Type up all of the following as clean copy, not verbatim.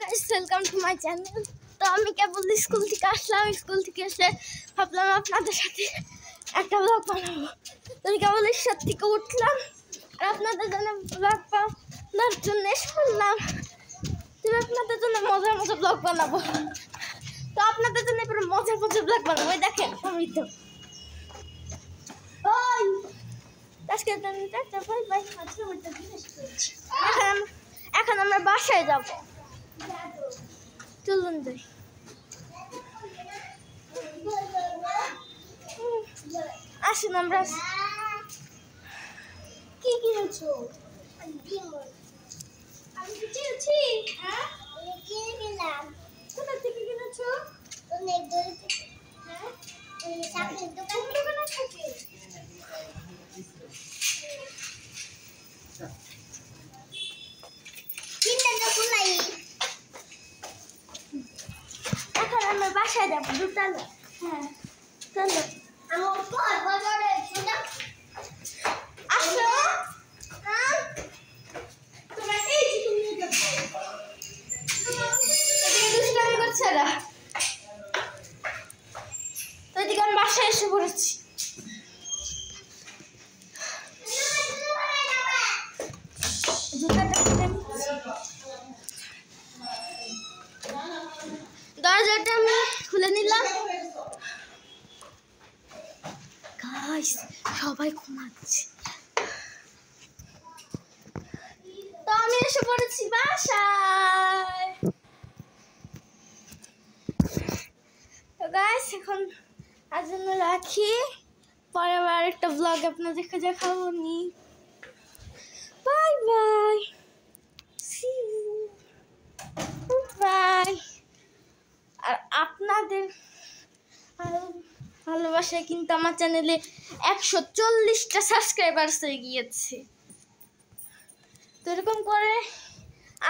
guys, welcome to my channel. তো আমি কেবল school থেকে আসলাম, স্কুল থেকে এসে ভাবলাম আপনাদের সাথে একটা ব্লগ বানাবো। তো আমি কেবল এর থেকে উঠলাম আর আপনাদের জন্য ব্লগ বানানোর জন্য শুনলাম তুমি আপনাদের জন্য মজার মজার ব্লগ বানাবো। তো আপনাদের জন্য পুরো মজার মজার ব্লগ বানাবো। দেখেন আমি তো আজকে এখন আমরা বাসায় যাব। চলুন যাই। আসুন আমরা কি কিনেছো? আমি কিনেছি। হ্যাঁ কিনে নিলাম। কোথা থেকে কিনেছো? অনেক দূর থেকে। হ্যাঁ ওই সামনে দোকান থেকে। এখন আমরা বাসায় যাবো দুতলা। হ্যাঁ চলো আসো। দুষ্টামি করছে না তো এদিকে আমি বাসায় এসে পড়েছি। দরজাটা আমি খুলে নিলাম। গাইস সবাই ঘুমাচ্ছে। তো আমি এসে পড়েছি বাসায়। তো গাইস এখন আজ জন্য রাখি, পরে আবার একটা ব্লগ আপনাদের দেখাবো নি। Bye bye, see you, bye. আর আপনাদের ভালোবাসায় কিন্তু আমার চ্যানেলে 140টা সাবস্ক্রাইবার্স হয়ে গিয়েছে। তো এরকম করে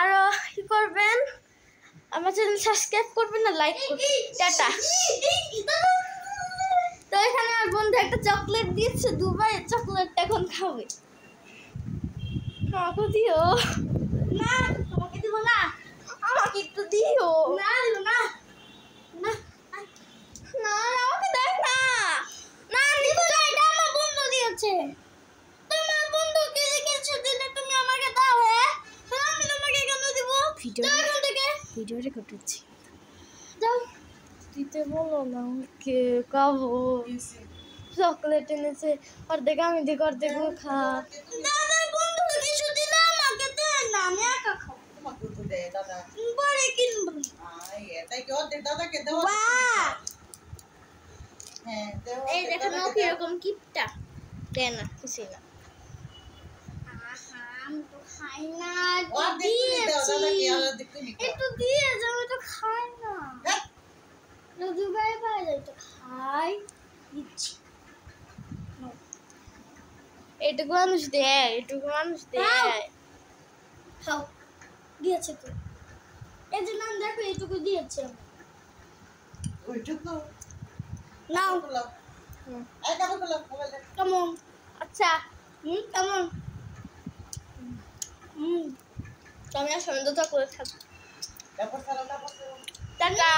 আরো কি করবেন, আমার চ্যানেল সাবস্ক্রাইব করবেন আর লাইক করবেন। টাটা। তো এখানে আমার বন্ধু একটা চকলেট দিয়েছে, দুবাইয়ের চকলেটটা এখন খাবে। আমাকে দিও না। তোমাকে দিব না, আমাকে একটু দিও। না দিব না, না না আমাকে দেখ না। না দিব না, এটা আমার বন্ধু দিয়েছে। তোমার বন্ধুকে কিছু দিলে তুমি আমাকে দাও। হ্যাঁ আমি তোমাকে কেন দিব? ভিডিও রেকর্ড করছি। দাও দিতে বলো না, কে খাবো। চকলেট এনেছে, অর্ধেক আমি দিক অর্ধেক খা। দাদার বন্ধু কিছু দিলে আমাকে দেয় না, আমি একা খাবো। তোমাকে তো দেয় দাদা, পরে কিনবো। তাই কি অর্ধেক দাদাকে দেওয়া? হ্যাঁ দেও। এই দেখেন ও কিরকম কিপটা, দেয় না কিছু না। আমি তো খাই না। একটু দিয়ে যাও, তো খাই না। দুবাই বাইরে তো খাই দিচ্ছি। এটুকু মানুষ দেয়, এটুকু মানুষ দেয়। খাও দিয়েছে তো, এই যে নাম দেখো এটুকু দিয়েছে। ওইটুকু নাও। কেমন? আচ্ছা কেমন? আমি আর সন্ধ্যা তো করে থাকবো। টাটা।